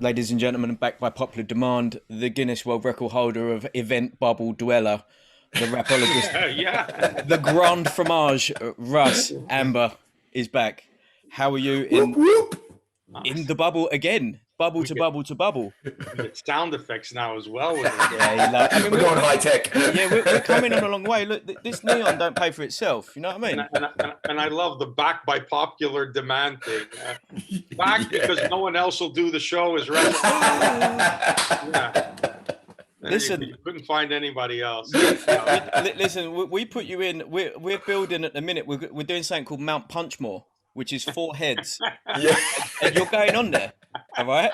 Ladies and gentlemen, backed by popular demand, the Guinness World Record holder of Event Bubble Dweller, the Wrapologist, Yeah. the Grand Fromage, Russ, Anber, is back. How are you Whoop, whoop. in the bubble again? Bubble to bubble to bubble. We get sound effects now as well. With it. Yeah, I mean, We're going high tech. Yeah, we're coming on a long way. Look, this neon don't pay for itself. You know what I mean? And I love the back by popular demand thing. Back because no one else will do the show is right. Yeah. Listen, you couldn't find anybody else. Listen, we put you in. We're building at the minute. We're doing something called Mount Punchmore, which is 4 heads. Yeah. And you're going on there, all right?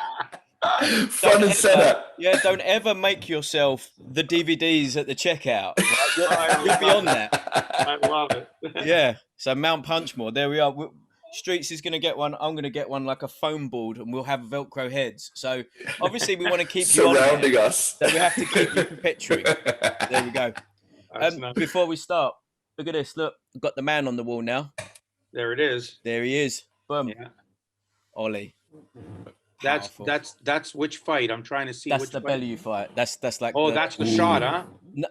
Front and center. Yeah, don't ever make yourself the DVDs at the checkout. Right? You'll be on that. I love it. Yeah. So Mount Punchmore, there we are. Streets is going to get one. I'm going to get one like a foam board, and we'll have Velcro heads. So obviously we want to keep you surrounding us. So we have to keep you perpetuating. There we go. Nice. Before we start, look at this. Look, we've got the man on the wall now. There it is. There he is. Boom. Yeah. Ollie. That's which fight? I'm trying to see. That's which the fight. Bellew fight. That's like. Oh, that's the shot, huh?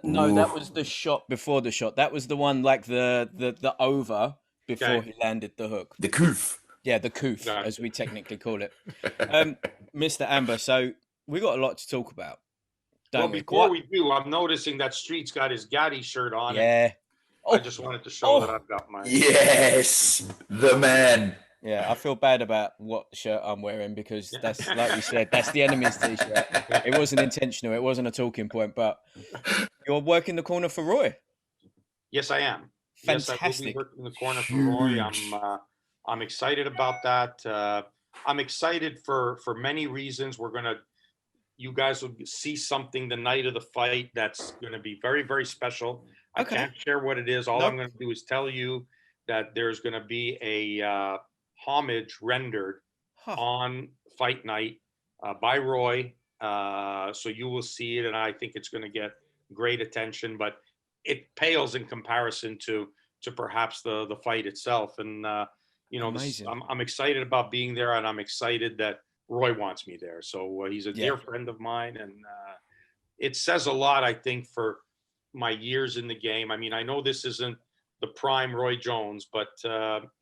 No, that was the shot before the shot. That was the one like the over before he landed the hook. The coof. Yeah, the coof, as we technically call it. Mr. Anber, so we got a lot to talk about. Before we do, I'm noticing that Street's got his Gaddy shirt on. Yeah. I just wanted to show that I've got mine. Yes, the man. Yeah, I feel bad about what shirt I'm wearing because that's, like we said, that's the enemy's t-shirt. It wasn't intentional. It wasn't a talking point, but you're working the corner for Roy. Yes, I am. Fantastic. Yes, I will be working the corner for Roy. I'm excited about that. I'm excited for many reasons. You guys will see something the night of the fight that's going to be very, very special. Okay. I can't share what it is. All I'm going to do is tell you that there's going to be a homage rendered on fight night by Roy. So you will see it, and I think it's going to get great attention, but it pales in comparison to perhaps the fight itself. And I'm excited about being there, and I'm excited that Roy wants me there. So he's a dear friend of mine, and it says a lot, I think, for my years in the game. I mean, I know this isn't the prime Roy Jones, but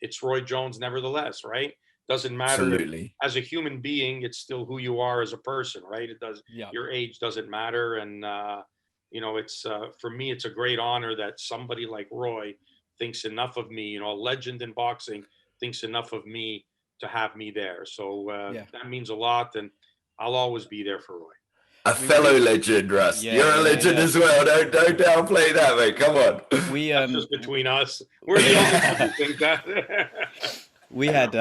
it's Roy Jones nevertheless, right? Doesn't matter. Absolutely. As a human being, it's still who you are as a person, right? It does. Your age doesn't matter, and it's for me, it's a great honor that somebody like Roy thinks enough of me. A legend in boxing thinks enough of me to have me there. So that means a lot, and I'll always be there for Roy. A fellow legend, Russ. You're a legend as well. Don't downplay that, mate. Come on. That's just between us. We're the only ones who think that. We had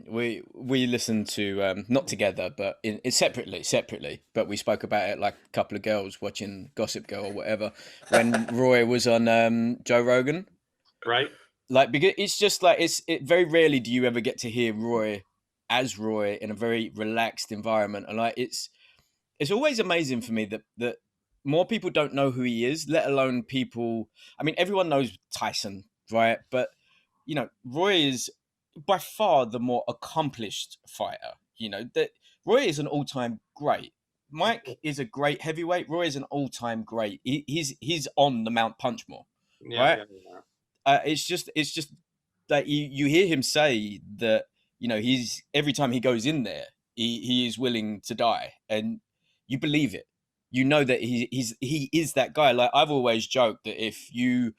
we listened to not together, but separately. But we spoke about it like a couple of girls watching Gossip Girl or whatever when Roy was on Joe Rogan. Right. Like, because it's just like it very rarely do you ever get to hear Roy as Roy in a very relaxed environment, and like it's always amazing for me that more people don't know who he is, let alone people. I mean, everyone knows Tyson, right? But Roy is by far the more accomplished fighter. That Roy is an all-time great. Mike is a great heavyweight. Roy is an all-time great. He's on the Mount Punchmore, right? Yeah. It's just that you hear him say that he's every time he goes in there he is willing to die, and you believe it. That he is that guy. Like, I've always joked that if you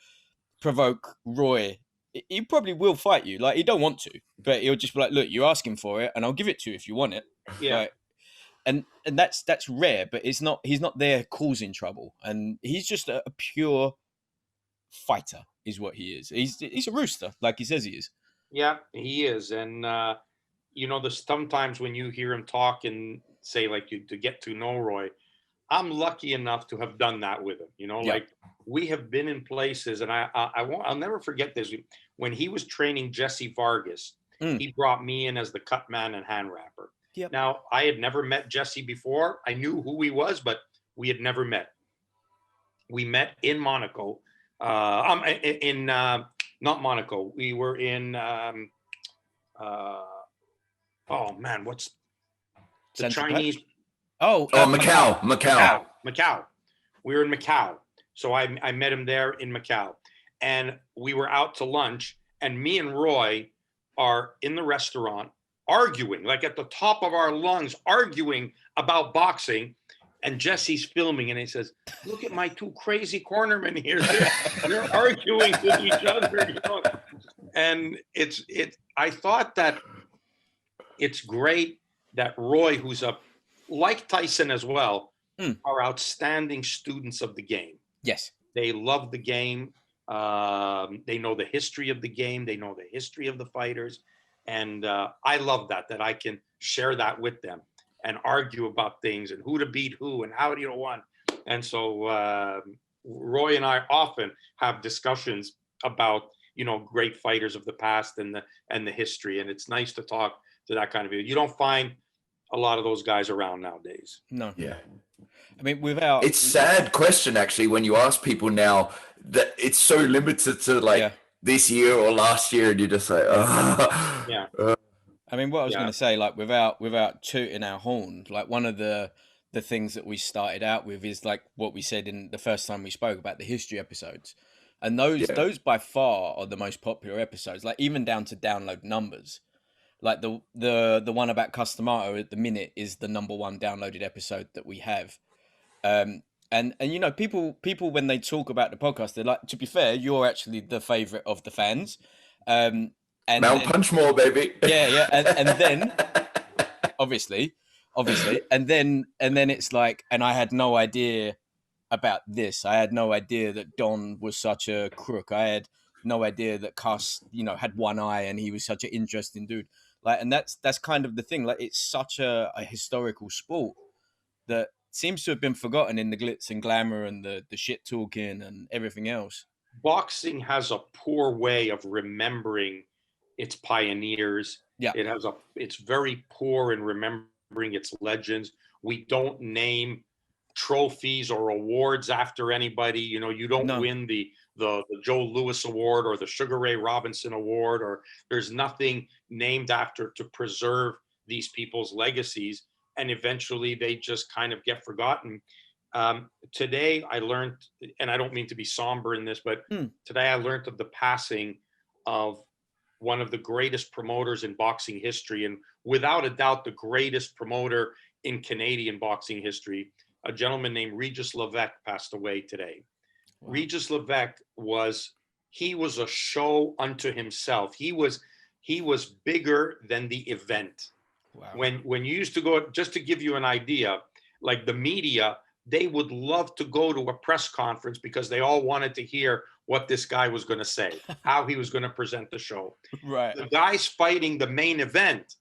provoke Roy, he probably will fight you. Like, he don't want to, but he'll just be like, look, you're asking for it, and I'll give it to you if you want it. Yeah. Like, and that's rare, but he's not there causing trouble, and he's just a pure fighter is what he is. He's a rooster, like he says he is. Yeah, he is. And there's sometimes when you hear him talk and say, like, to get to know Roy, I'm lucky enough to have done that with him. Like, we have been in places, and I'll never forget this. When he was training Jesse Vargas, he brought me in as the cut man and hand wrapper. Yep. Now, I had never met Jesse before. I knew who he was, but we had never met. We met in Monaco. Not Monaco. We were in what's the Chinese? Macau. We were in Macau. So I met him there in Macau. And we were out to lunch. And me and Roy are in the restaurant arguing, like at the top of our lungs, arguing about boxing. And Jesse's filming, and he says, "Look at my two crazy cornermen here. They're arguing with each other." You know? And I thought that it's great that Roy, who's like Tyson as well, are outstanding students of the game. Yes. They love the game. They know the history of the game. They know the history of the fighters. And I love that I can share that with them and argue about things and who to beat who and how do you want. And so Roy and I often have discussions about, great fighters of the past and the history. And it's nice to talk to that kind of people. You don't find a lot of those guys around nowadays. No. Yeah. I mean, it's sad question actually when you ask people now that it's so limited to this year or last year, and you're just like, yeah. I mean, what I was going to say, like without tooting our horn, like one of the things that we started out with is like what we said in the first time we spoke about the history episodes, and those by far are the most popular episodes. Like even down to download numbers. Like the one about Customato at the minute is the #1 downloaded episode that we have. And people when they talk about the podcast, they're like, to be fair, you're actually the favorite of the fans. And Mount Punchmore, baby. Yeah. And then obviously. And then it's like, and I had no idea about this. I had no idea that Don was such a crook. I had no idea that Cuss, had one eye and he was such an interesting dude. Like, and that's kind of the thing. Like, it's such a historical sport that seems to have been forgotten in the glitz and glamour and the shit talking and everything else. Boxing has a poor way of remembering its pioneers. Yeah. It's very poor in remembering its legends. We don't name trophies or awards after anybody. You don't win the Joe Louis Award or the Sugar Ray Robinson Award, or there's nothing named after to preserve these people's legacies. And eventually they just kind of get forgotten. Today I learned, and I don't mean to be somber in this, but today I learned of the passing of one of the greatest promoters in boxing history, and without a doubt, the greatest promoter in Canadian boxing history. A gentleman named Regis Levesque passed away today. Wow. Regis Levesque was a show unto himself. He was bigger than the event. Wow. When you used to go, just to give you an idea, like the media, they would love to go to a press conference because they all wanted to hear what this guy was going to say, how he was going to present the show. Right. The guys fighting the main event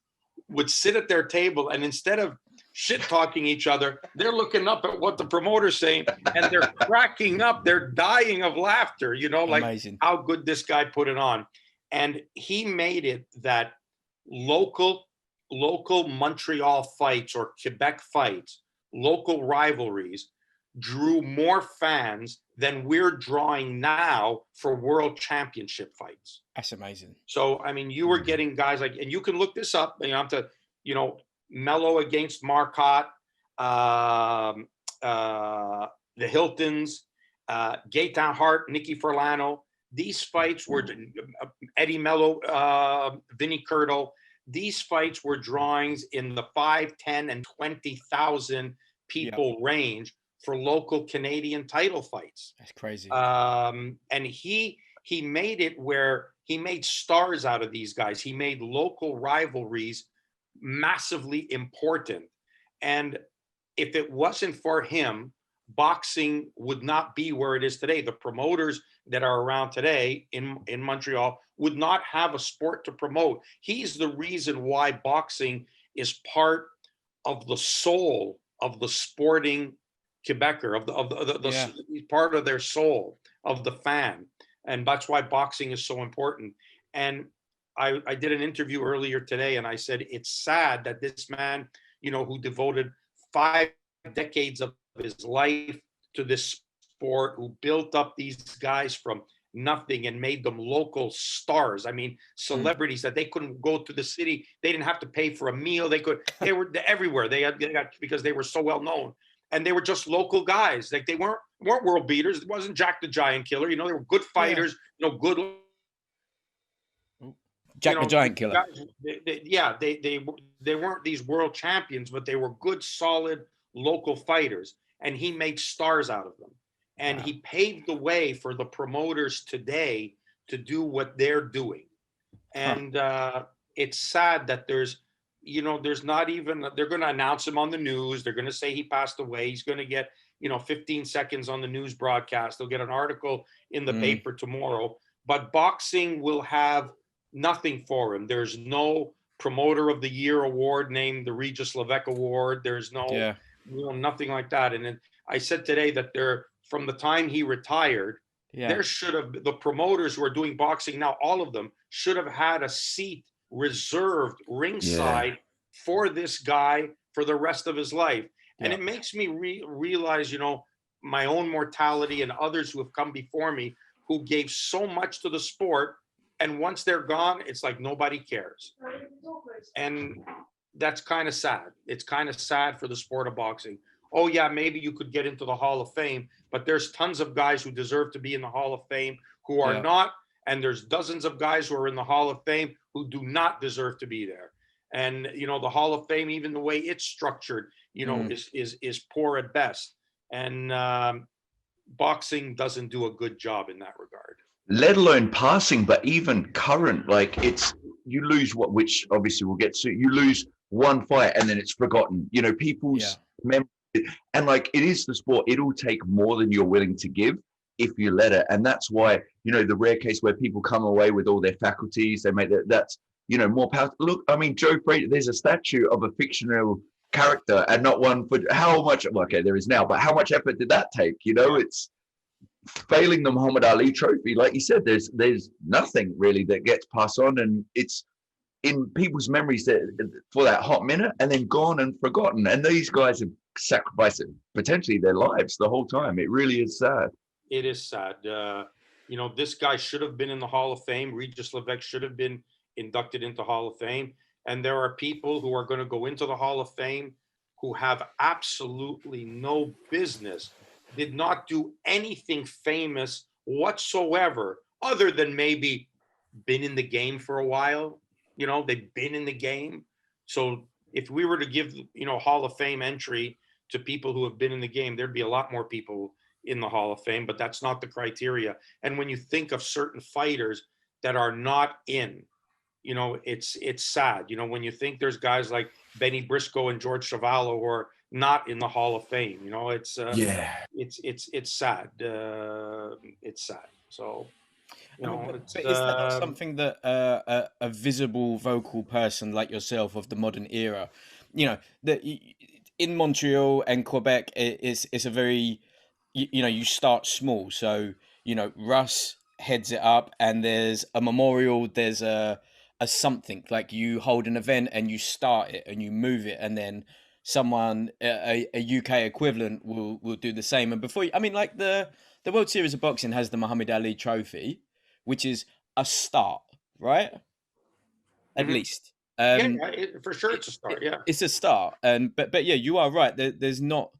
would sit at their table, and instead of shit talking each other, they're looking up at what the promoter's saying, and they're cracking up. They're dying of laughter, like Amazing. How good this guy put it on. And he made it that local Montreal fights or Quebec fights, local rivalries, drew more fans than we're drawing now for world championship fights. That's amazing. So, I mean, you were getting guys like, and you can look this up, Mello against Marcotte, the Hiltons, Gaetan Hart, Nicky Furlano. These fights were Eddie Mello, Vinnie Curto. These fights were drawings in the 5, 10, and 20,000 people range for local Canadian title fights. That's crazy. And he made it where he made stars out of these guys. He made local rivalries massively important. And if it wasn't for him, boxing would not be where it is today. The promoters that are around today in Montreal would not have a sport to promote. He's the reason why boxing is part of the soul of the sporting Quebecer, of the part of their soul, of the fan. And that's why boxing is so important. And I did an interview earlier today, and I said, it's sad that this man, who devoted 5 decades of his life to this sport, who built up these guys from nothing and made them local stars. I mean, celebrities that they couldn't go to the city. They didn't have to pay for a meal. They were everywhere. They got because they were so well known, and they were just local guys. Like they weren't world beaters. It wasn't Jack the Giant Killer. You know, they were good fighters. You know, good. Jack the Giant Killer. Guys, they weren't these world champions, but they were good, solid local fighters, and he made stars out of them. And he paved the way for the promoters today to do what they're doing. And it's sad that there's not even, they're going to announce him on the news. They're going to say he passed away. He's going to get, 15 seconds on the news broadcast. They'll get an article in the paper tomorrow. But boxing will have nothing for him. There's no promoter of the year award named the Regis Levesque Award. There's no, nothing like that. And then I said today that from the time he retired, there should have, the promoters who are doing boxing now, all of them should have had a seat reserved ringside for this guy for the rest of his life. And it makes me realize, my own mortality and others who have come before me who gave so much to the sport. And once they're gone, it's like nobody cares. And that's kind of sad. It's kind of sad for the sport of boxing. Oh, yeah, maybe you could get into the Hall of Fame, but there's tons of guys who deserve to be in the Hall of Fame who are not. And there's dozens of guys who are in the Hall of Fame who do not deserve to be there. And, the Hall of Fame, even the way it's structured, is poor at best. And boxing doesn't do a good job in that regard. Let alone passing, but even current, like you lose which obviously we'll get to, you lose one fight and then it's forgotten, people's memory. And like, it is the sport, it'll take more than you're willing to give if you let it. And that's why, the rare case where people come away with all their faculties, they make that's, more powerful. Look, I mean, Joe Frazier, there's a statue of a fictional character and not one for how much, okay, there is now, but how much effort did that take? It's failing the Muhammad Ali trophy. Like you said, there's nothing really that gets passed on, and it's in people's memories for that hot minute and then gone and forgotten. And these guys have sacrificed potentially their lives the whole time. It really is sad. It is sad. This guy should have been in the Hall of Fame. Regis Levesque should have been inducted into Hall of Fame. And there are people who are going to go into the Hall of Fame who have absolutely no business, did not do anything famous whatsoever, other than maybe been in the game for a while. They've been in the game. So if we were to give, Hall of Fame entry to people who have been in the game, there'd be a lot more people in the Hall of Fame, but that's not the criteria. And when you think of certain fighters that are not in, it's sad. When you think there's guys like Benny Briscoe and George Chuvalo who are not in the Hall of Fame, it's sad. It's sad. So, but is that not something that a visible vocal person like yourself of the modern era, that in Montreal and Quebec, it's a very, you start small. So, Russ heads it up and there's a memorial, there's a something, like you hold an event and you start it and you move it, and then someone, a UK equivalent will do the same. And before like the World Series of Boxing has the Muhammad Ali trophy, which is a start, right? At least. For sure it's a start. It's a start. But yeah, you are right. There's not,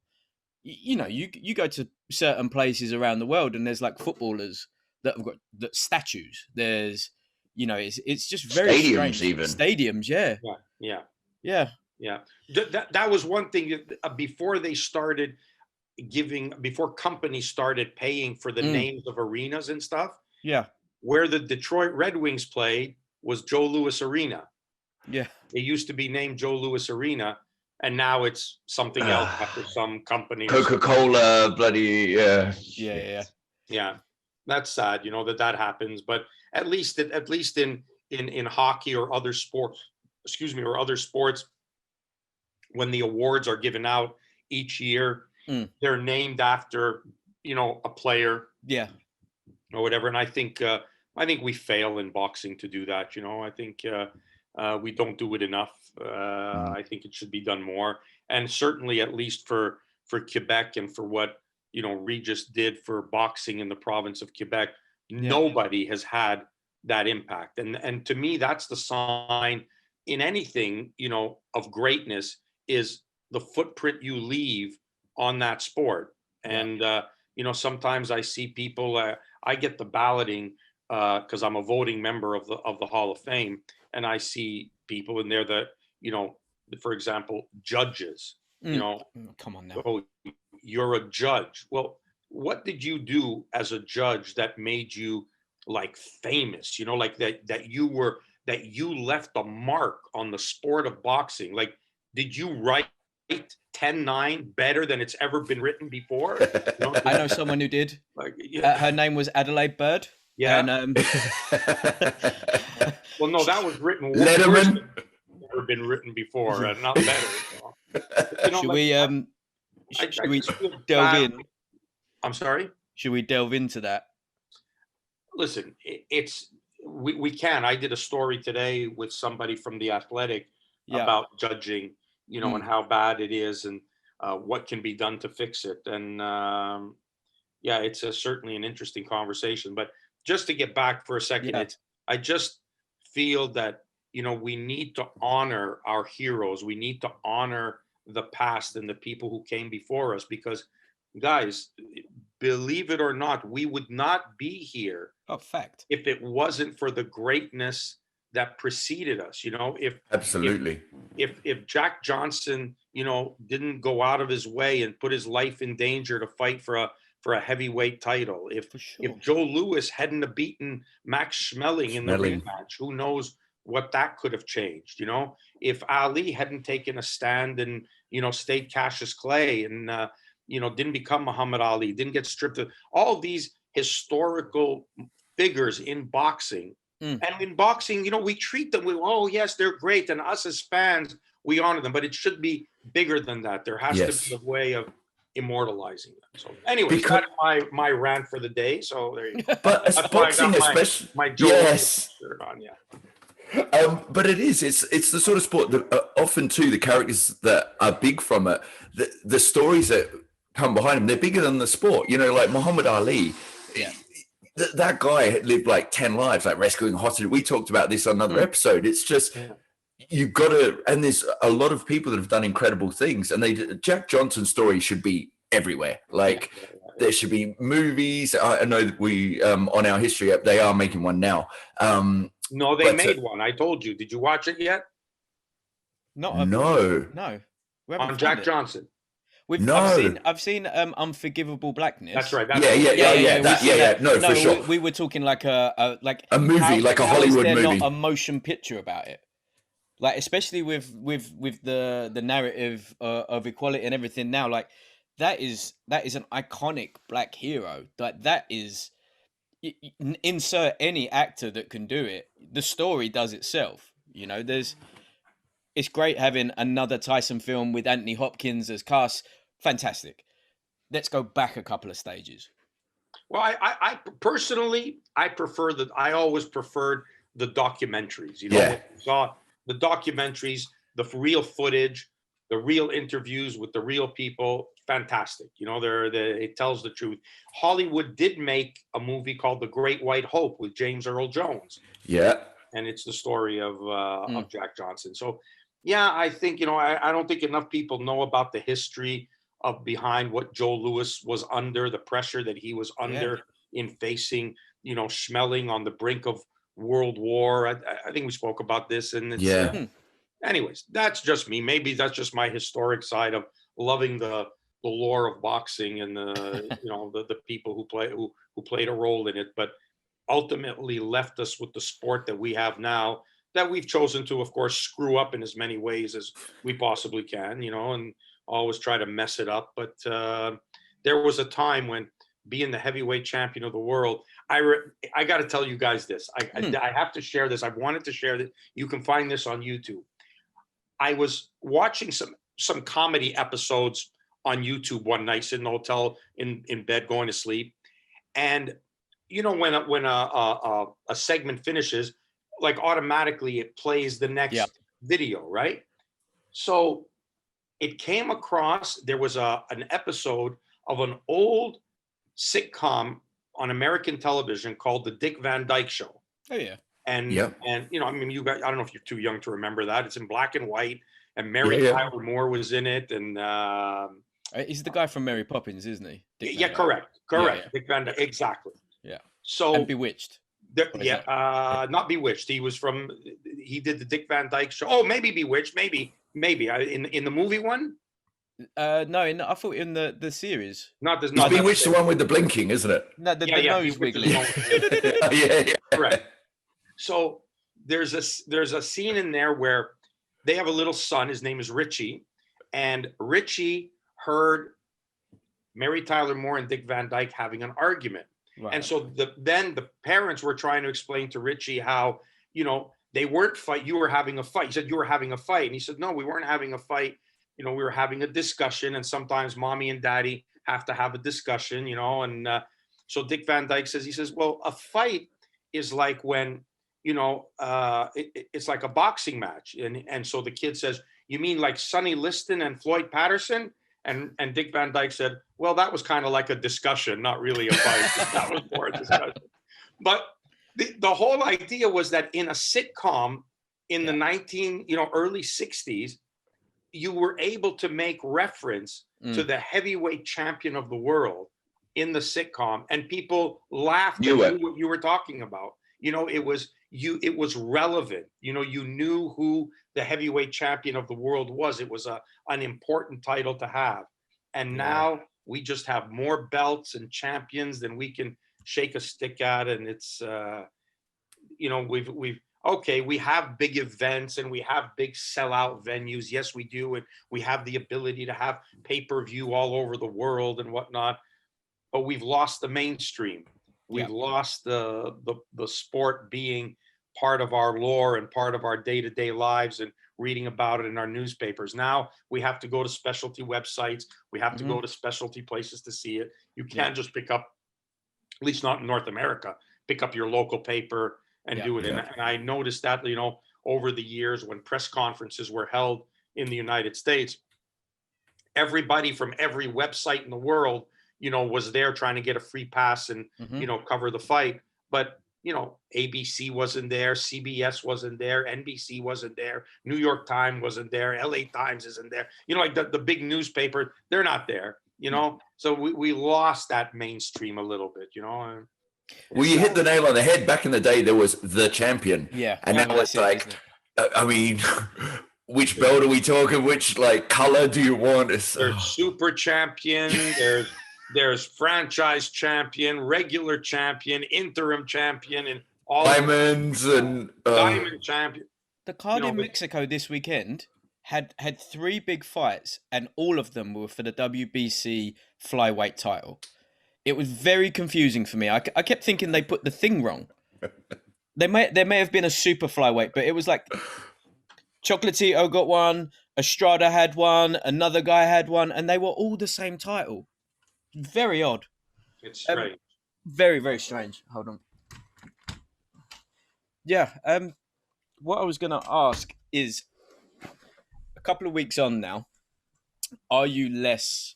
you go to certain places around the world and there's like footballers that have got statues. There's, it's just very stadiums, strange. even stadiums. Yeah. That was one thing before they started before companies started paying for the names of arenas and stuff. Yeah. Where the Detroit Red Wings played was Joe Louis Arena. Yeah. It used to be named Joe Louis Arena, and now it's something else after some company. Coca-Cola, bloody Yeah. That's sad, that happens. But at least in hockey or other sports, when the awards are given out each year, they're named after, a player. Yeah. Or whatever. And I think we fail in boxing to do that. I think we don't do it enough. I think it should be done more. And certainly, at least for Quebec and for what, Regis did for boxing in the province of Quebec, Nobody has had that impact. And to me, that's the sign in anything, you know, of greatness, is the footprint you leave on that sport. And, you know, sometimes I see people, I get the balloting because I'm a voting member of the Hall of Fame. And I see people in there that, you know, for example, judges, you know, come on now. Oh, you're a judge. Well, what did you do as a judge that made you like famous? You know, like that you left a mark on the sport of boxing. Like, did you write 10-9 better than it's ever been written before? You know, I know someone who did. like, Her name was Adelaide Bird. Yeah. And, well, no, that was written. Letterman. Never been written before, and not better. You know, should like, we delve in? I'm sorry. Should we delve into that? Listen, we can. I did a story today with somebody from The Athletic about judging, you know, and how bad it is, and what can be done to fix it. And yeah, it's certainly an interesting conversation. But just to get back for a second, I just feel that, you know, we need to honor our heroes. We need to honor the past and the people who came before us, because, guys, believe it or not, we would not be here if it wasn't for the greatness that preceded us. You know, if Jack Johnson, you know, didn't go out of his way and put his life in danger to fight for a heavyweight title, if Joe Louis hadn't have beaten Max Schmeling in the rematch, who knows what that could have changed. You know, if Ali hadn't taken a stand and, you know, stayed Cassius Clay and you know, didn't become Muhammad Ali, didn't get stripped of all these historical figures in boxing. And in boxing, you know, we treat them with, oh yes, they're great, and us as fans, we honor them, but it should be bigger than that. There has to be a way of immortalizing them. So anyway, that's my rant for the day. So there you go. But as boxing, especially my Joe shirt on, but it's the sort of sport that often too, the characters that are big from it, the stories that come behind them, they're bigger than the sport. You know, like Muhammad Ali, that guy had lived like 10 lives, like rescuing hostages. We talked about this on another episode. It's just, you've got to, and there's a lot of people that have done incredible things, and Jack Johnson's story should be everywhere. Like there should be movies. I know that we, on our history app, they are making one now. No, they made one. I told you. Did you watch it yet? No. On Jack Johnson. I've seen Unforgivable Blackness. That's right. No, for sure. We were talking like a movie, like a Hollywood movie. Not a motion picture about it, like especially with the narrative of equality and everything now. Like that is an iconic black hero. Like that is, insert any actor that can do it. The story does itself. You know, it's great having another Tyson film with Anthony Hopkins as cast. Fantastic. Let's go back a couple of stages. Well, I personally, I always preferred the documentaries. You know, saw the documentaries, the real footage, the real interviews with the real people. Fantastic. You know, it tells the truth. Hollywood did make a movie called The Great White Hope with James Earl Jones. Yeah. And it's the story of Jack Johnson. So, yeah, I think, you know, I don't think enough people know about the history of behind what Joe Louis was under, the pressure that he was under in facing, you know, Schmeling on the brink of World War. I think we spoke about this. And it's, anyways, that's just me. Maybe that's just my historic side of loving the lore of boxing and the, you know, the people who played a role in it, but ultimately left us with the sport that we have now, that we've chosen to, of course, screw up in as many ways as we possibly can, you know, and always try to mess it up. But there was a time when being the heavyweight champion of the world, I got to tell you guys this. I have to share this. I wanted to share that. You can find this on YouTube. I was watching some comedy episodes on YouTube one night, sitting in the hotel in bed, going to sleep. And, you know, when a segment finishes, like automatically it plays the next video, right? So it came across, there was an episode of an old sitcom on American television called the Dick Van Dyke Show. Oh yeah. And you know, I mean, you guys, I don't know if you're too young to remember that. It's in black and white, and Mary Tyler Moore was in it, and he's the guy from Mary Poppins, isn't he? Dick Van Dyke. Correct. Dick Van Dyke, exactly. Yeah. So and Bewitched. Not Bewitched. He did the Dick Van Dyke Show. Oh, maybe Bewitched. Maybe in the movie one. No, I thought in the series. Not Bewitched, the one with the blinking, isn't it? No, the nose wiggling. yeah. Correct. So there's a scene in there where they have a little son. His name is Richie, and Richie heard Mary Tyler Moore and Dick Van Dyke having an argument. Right. And so then the parents were trying to explain to Richie how, you know, they weren't fight. You were having a fight. He said, you were having a fight. And he said, no, we weren't having a fight. You know, we were having a discussion, and sometimes mommy and daddy have to have a discussion, you know. And so Dick Van Dyke says, well, a fight is like when, you know, it's like a boxing match. And so the kid says, you mean like Sonny Liston and Floyd Patterson? And Dick Van Dyke said, well, that was kind of like a discussion, not really a fight. That was more a discussion. But the whole idea was that in a sitcom in the early 60s, you were able to make reference to the heavyweight champion of the world in the sitcom, and people laughed at what you were talking about. You know, it was relevant. You know, you knew who the heavyweight champion of the world was. It was an important title to have. And now we just have more belts and champions than we can shake a stick at. And it's, you know, we have big events and we have big sellout venues. Yes, we do. And we have the ability to have pay-per-view all over the world and whatnot. But we've lost the mainstream. We've lost the sport being part of our lore and part of our day-to-day lives and reading about it in our newspapers. Now we have to go to specialty websites. We have to go to specialty places to see it. You can't just pick up, at least not in North America, pick up your local paper and do it. And I noticed that, you know, over the years when press conferences were held in the United States, everybody from every website in the world, you know, was there trying to get a free pass and, you know, cover the fight. But, you know, ABC wasn't there, CBS wasn't there, NBC wasn't there, New York Times wasn't there, LA Times isn't there. You know, like the big newspaper, they're not there, you know. So we lost that mainstream a little bit, you know. Well, you hit the nail on the head. Back in the day, there was the champion. Yeah. And now it's like, I mean, which belt are we talking? Which, like, color do you want? There's super champion, there's franchise champion, regular champion, interim champion, and all diamonds and diamond champion. The card in Mexico this weekend had 3 big fights, and all of them were for the WBC flyweight title. It was very confusing for me. I kept thinking they put the thing wrong. There may have been a super flyweight, but it was like Chocolatito got one, Estrada had one, another guy had one, and they were all the same title. Very odd. It's strange. Very, very strange. Hold on. Yeah. What I was going to ask is, a couple of weeks on now, are you less?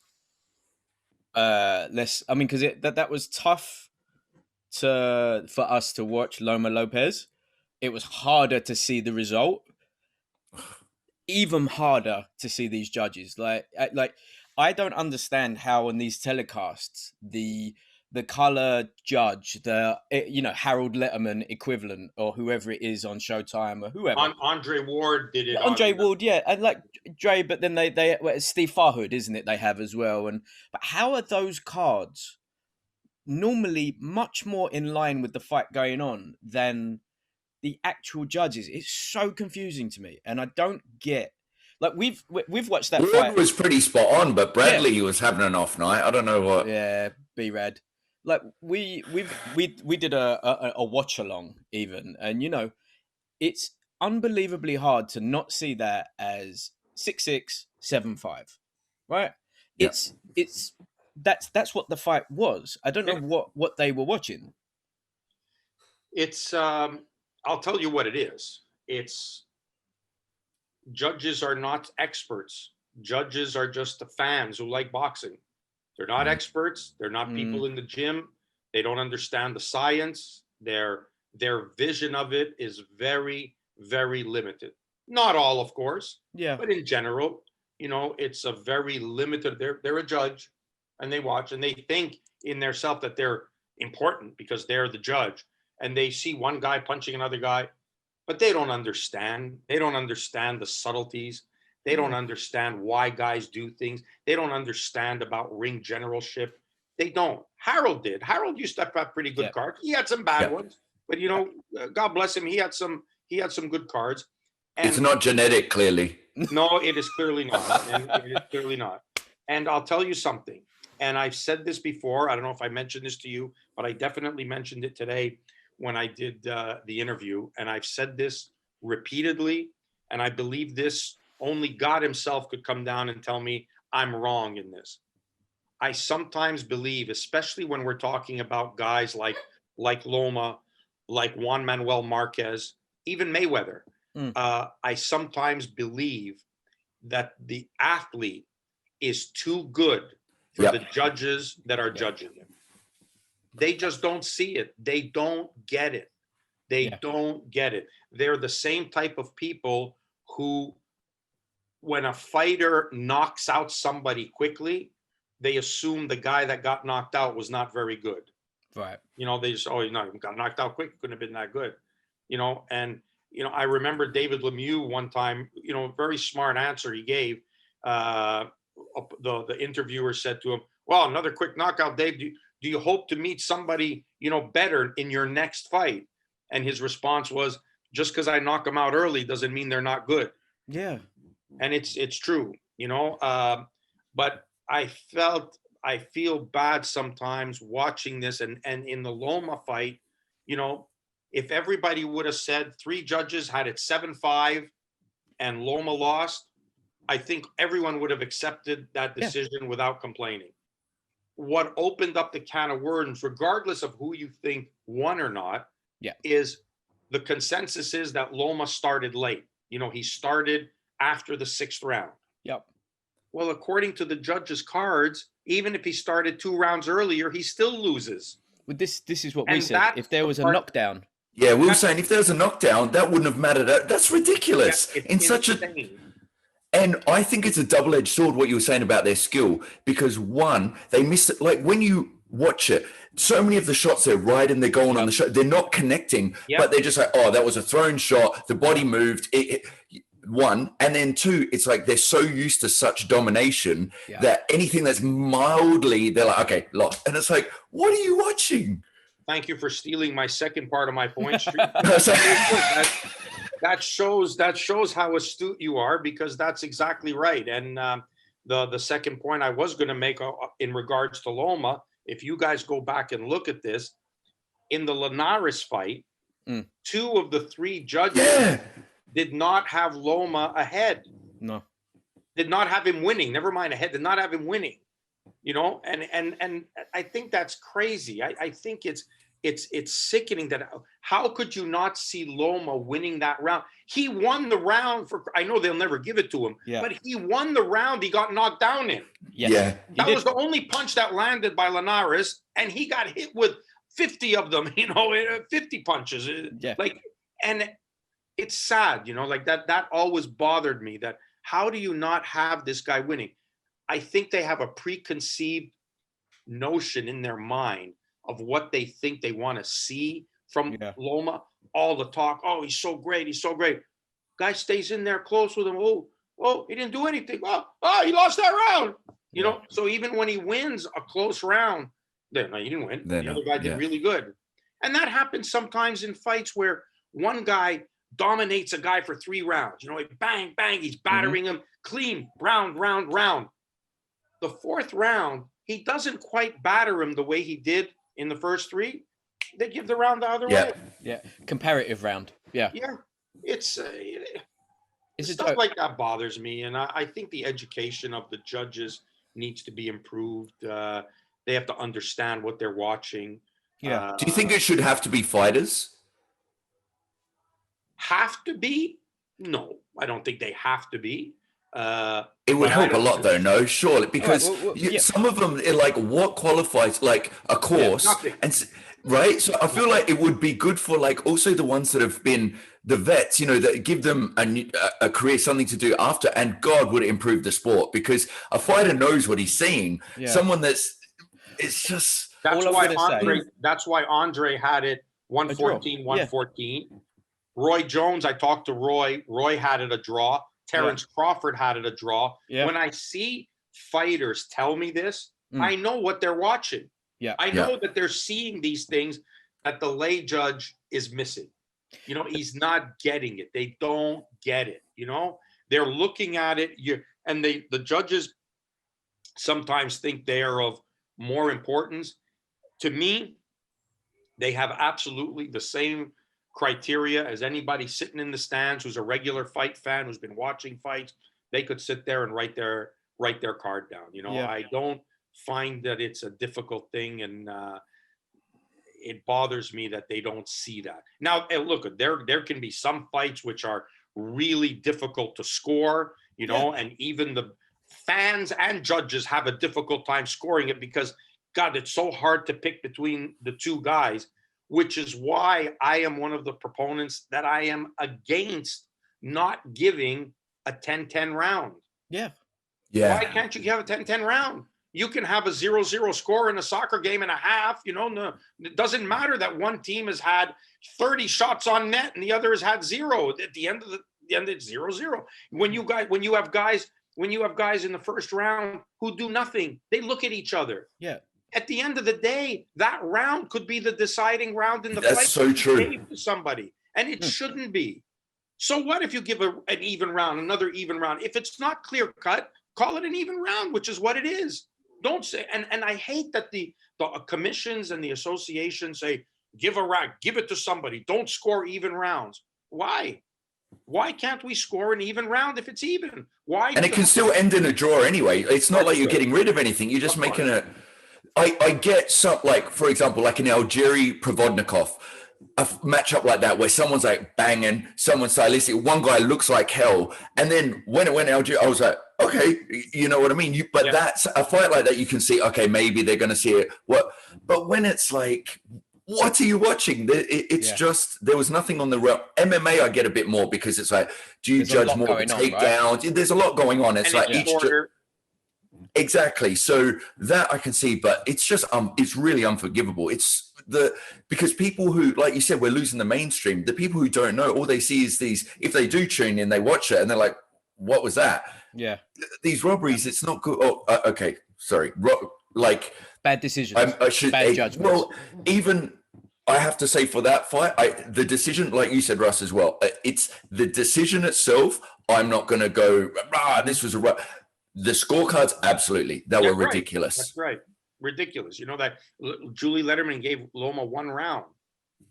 I mean, because that was tough for us to watch Loma Lopez. It was harder to see the result. Even harder to see these judges. Like I don't understand how on these telecasts the color judge, Harold Letterman equivalent or whoever it is on Showtime or whoever. Andre Ward did it. Andre Ward, yeah, and like Dre, but then they Steve Farhood, isn't it? They have as well, but how are those cards normally much more in line with the fight going on than the actual judges? It's so confusing to me, and I don't get. Like we've watched that fight. Was pretty spot on, but Bradley was having an off night. I don't know what. Yeah, B-Rad. Like we did a watch along even, and you know, it's unbelievably hard to not see that as 6'6", 7'5", right? Yeah. That's what the fight was. I don't know what they were watching. It's I'll tell you what it is. It's judges are not experts. Judges are just the fans who like boxing. They're not experts. They're not people in the gym. They don't understand the science. Their vision of it is very, very limited. Not all, of course, but in general, you know, it's a very limited. They're a judge, and they watch, and they think in their self that they're important because they're the judge, and they see one guy punching another guy, but they don't understand. They don't understand the subtleties. They don't understand why guys do things. They don't understand about ring generalship. They don't. Harold did. Harold used to have pretty good cards. He had some bad ones, but you know, God bless him. He had some good cards. And it's not genetic, clearly. No, it is clearly not. And it is clearly not. And I'll tell you something. And I've said this before. I don't know if I mentioned this to you, but I definitely mentioned it today when I did the interview. And I've said this repeatedly. And I believe this only God himself could come down and tell me I'm wrong in this. I sometimes believe, especially when we're talking about guys like Loma, like Juan Manuel Marquez, even Mayweather. I sometimes believe that the athlete is too good for the judges that are judging him. They just don't see it. They don't get it. They don't get it. They're the same type of people who, when a fighter knocks out somebody quickly, they assume the guy that got knocked out was not very good. Right. You know, they just, oh, you know, he got knocked out quick. Couldn't have been that good. You know, and, you know, I remember David Lemieux one time, you know, very smart answer he gave. The interviewer said to him, well, another quick knockout, Dave. Do you hope to meet somebody, you know, better in your next fight? And his response was, just because I knock them out early doesn't mean they're not good. Yeah. And it's true, you know, but I feel bad sometimes watching this, and in the Loma fight, you know, if everybody would have said 3 judges had it 7-5 and Loma lost, I think everyone would have accepted that decision without complaining. What opened up the can of worms, regardless of who you think won or not, is the consensus is that Loma started late. You know, he started after the 6th round. Yep. Well, according to the judges' cards, even if he started 2 rounds earlier, he still loses. Well, this is what we said. If there was a knockdown. Yeah, we were saying if there was a knockdown, that wouldn't have mattered. That's ridiculous. Yeah, in such a, and I think it's a double-edged sword what you were saying about their skill, because one, they miss it. Like when you watch it, so many of the shots they're right and they're going on the shot, they're not connecting, but they're just like, oh, that was a thrown shot. The body moved. One, and then 2, it's like they're so used to such domination that anything that's mildly, they're like, okay, lost. And it's like, what are you watching? Thank you for stealing my second part of my point. that shows how astute you are, because that's exactly right. And the second point I was going to make in regards to Loma, if you guys go back and look at this, in the Linares fight, 2 of the 3 judges did not have Loma ahead. No. Did not have him winning. Never mind ahead. Did not have him winning. You know, and I think that's crazy. I think it's sickening that how could you not see Loma winning that round? He won the round I know they'll never give it to him, but he won the round he got knocked down in. That was the only punch that landed by Linares, and he got hit with 50 of them, you know, 50 punches. Like, and it's sad, you know, like that always bothered me, that how do you not have this guy winning? I think they have a preconceived notion in their mind of what they think they want to see from Loma. All the talk, oh, he's so great, he's so great. Guy stays in there close with him. Oh, he didn't do anything. Oh, he lost that round. You know, so even when he wins a close round, no, he didn't win. The other guy did really good. And that happens sometimes in fights where one guy dominates a guy for 3 rounds. You know, like bang, bang, he's battering him clean, round. The 4th round, he doesn't quite batter him the way he did in the first 3. They give the round the other way. Yeah, comparative round. Yeah. It's stuff like that bothers me, and I think the education of the judges needs to be improved. They have to understand what they're watching. Do you think it should have to be fighters? Have to be? No, I don't think they have to be. It would But help a lot, though, no? Surely, because yeah. some of them, like, what qualifies, like, a course, nothing. right? So I feel like it would be good for, like, also the ones that have been the vets, that give them a career, something to do after, and God, would it improve the sport, because a fighter knows what he's seeing. Yeah. Someone it's just... That's why Andre had it 114, 114. Yeah. Roy Jones, I talked to Roy. Roy had it a draw. Terrence Crawford had it a draw. Yeah. When I see fighters tell me this, I know what they're watching. Yeah. I know that they're seeing these things that the lay judge is missing. He's not getting it. They don't get it. They're looking at it. And the judges sometimes think they are of more importance. To me, they have absolutely the same criteria as anybody sitting in the stands who's a regular fight fan, who's been watching fights. They could sit there and write their card down. I don't find that it's a difficult thing, and it bothers me that they don't see that. Now, look, there can be some fights which are really difficult to score, and even the fans and judges have a difficult time scoring it, because God, it's so hard to pick between the two guys. Which is why I am one of the proponents that I am against not giving a 10-10 round. Yeah. Why can't you have a 10-10 round? You can have a 0-0 score in a soccer game and a half. It doesn't matter that one team has had 30 shots on net and the other has had 0. At the end of it's 0-0. When you have guys in the first round who do nothing, they look at each other. Yeah. At the end of the day, that round could be the deciding round in the fight. That's so true. To somebody, and it shouldn't be. So what if you give an even round, another even round? If it's not clear cut, call it an even round, which is what it is. Don't say. And I hate that the commissions and the associations say give a round, give it to somebody. Don't score even rounds. Why? Why can't we score an even round if it's even? Why? And it can still end in a draw anyway. It's not like you're getting rid of anything. You're just making it. I get some, like, for example, like an Algieri Provodnikov, a matchup like that where someone's like banging, someone's stylistic, one guy looks like hell, and then when it went Algieri, I was like, okay, you know what I mean? But that's a fight like that. You can see, okay, maybe they're going to see it. But when it's like, what are you watching? It's just, there was nothing on the MMA. I get a bit more because it's like, do you judge more the takedowns? Right? There's a lot going on. It's like each. Exactly. So that I can see, but it's just it's really unforgivable. It's because people who, like you said, we're losing the mainstream. The people who don't know, all they see is these. If they do tune in, they watch it and they're like, "What was that?" Yeah. These robberies, it's not good. Oh, okay. Sorry. Like bad decisions. Bad judgments. Well, even I have to say for that fight, the decision, like you said, Russ, as well. It's the decision itself. I'm not going to go. This was a. The scorecards, absolutely. They were ridiculous. That's right. Ridiculous. That Julie Letterman gave Loma 1 round.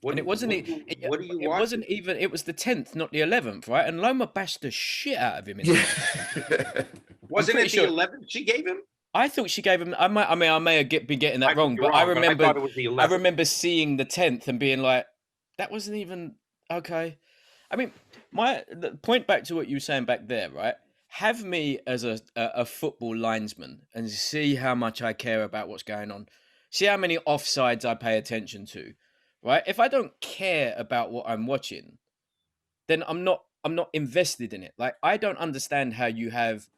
And it wasn't even, it was the 10th, not the 11th, right? And Loma bashed the shit out of him. Wasn't it the 11th she gave him? I thought she gave him, I may have been getting that wrong, but I remember seeing the 10th and being like, that wasn't even, okay. I mean, the point back to what you were saying back there, right? Have me as a football linesman and see how much I care about what's going on. See how many offsides I pay attention to, right? If I don't care about what I'm watching, then I'm not invested in it. Like, I don't understand how you have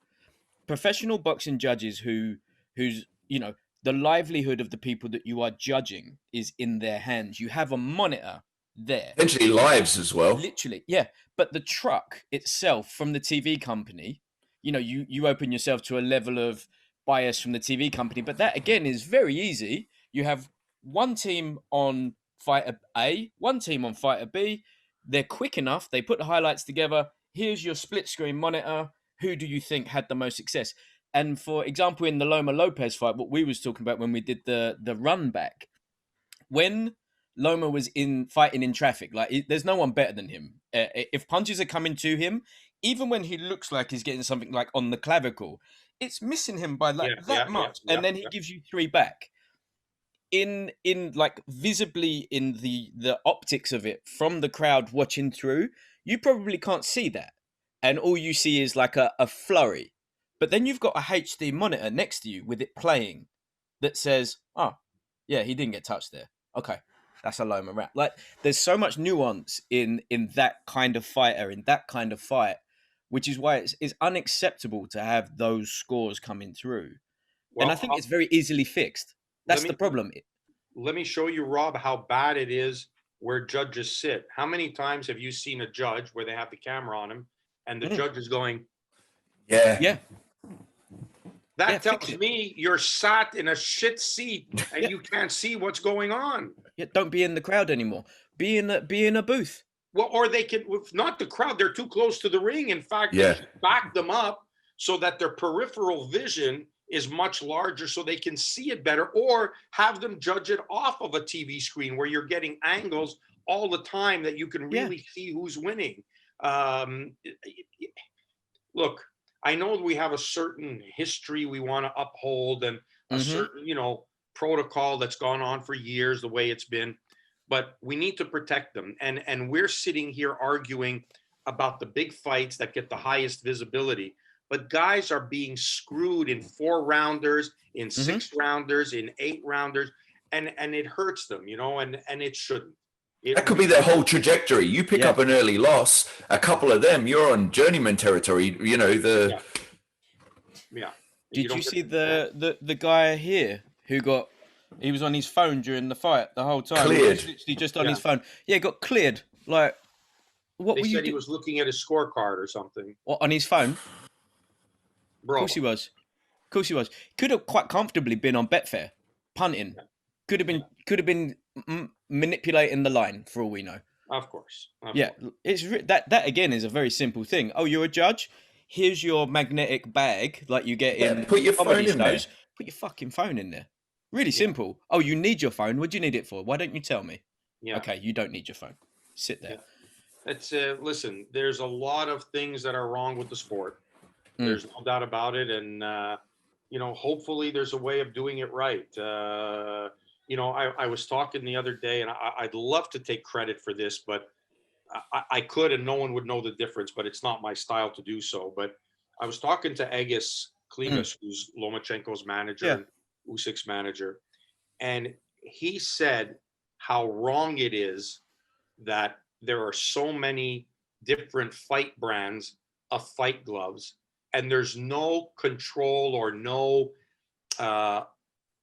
professional boxing judges whose the livelihood of the people that you are judging is in their hands. You have a monitor there. Potentially lives as well. Literally, yeah. But the truck itself from the TV company, you open yourself to a level of bias from the TV company. But that, again, is very easy. You have one team on fighter A, one team on fighter B. They're quick enough. They put the highlights together. Here's your split screen monitor. Who do you think had the most success? And for example, in the Loma Lopez fight, what we was talking about when we did the run back, when Loma was fighting in traffic, like, there's no one better than him. If punches are coming to him, even when he looks like he's getting something like on the clavicle, it's missing him by that much, and then he gives you 3 back. In like visibly in the optics of it from the crowd watching through, you probably can't see that. and all you see is like a flurry. But then you've got a HD monitor next to you with it playing that says, oh, yeah, he didn't get touched there. Okay, that's a Loma wrap. Like, there's so much nuance in that kind of fighter, in that kind of fight, which is why it's unacceptable to have those scores coming through. And I think it's very easily fixed. That's the problem. Let me show you, Rob, how bad it is where judges sit. How many times have you seen a judge where they have the camera on him and the judge is going, yeah. That tells me you're sat in a shit seat and you can't see what's going on. Yeah, don't be in the crowd anymore. Be in a booth. Well, or they can, not the crowd, they're too close to the ring. In fact, they should back them up so that their peripheral vision is much larger so they can see it better, or have them judge it off of a TV screen where you're getting angles all the time that you can really see who's winning. Look, I know we have a certain history we want to uphold and a certain, protocol that's gone on for years, the way it's been, but we need to protect them. And we're sitting here arguing about the big fights that get the highest visibility, but guys are being screwed in 4-rounders, in 6-rounders, in 8-rounders, and it hurts them, and it shouldn't. That could be their whole trajectory. You pick up an early loss, a couple of them, you're on journeyman territory. Did you see the guy here who he was on his phone during the fight the whole time? Cleared. He was literally just on his phone. Yeah, got cleared. Like, what they were you said he was looking at his scorecard or something. What, on his phone? Bro. Of course he was. Could have quite comfortably been on Betfair, punting. Could have been manipulating the line for all we know. Of course. It's that again is a very simple thing. Oh, you're a judge. Here's your magnetic bag, like you get in. Put your phone in there. Put your fucking phone in there. Really simple. Oh, you need your phone. What do you need it for? Why don't you tell me? Yeah. Okay, you don't need your phone. Sit there. It's listen. There's a lot of things that are wrong with the sport. There's no doubt about it, and hopefully there's a way of doing it right. I was talking the other day, and I'd love to take credit for this, but I could, and no one would know the difference, but it's not my style to do so. But I was talking to Egis Klimas, who's Lomachenko's manager, and Uysyk's manager, and he said how wrong it is that there are so many different fight brands of fight gloves, and there's no control or no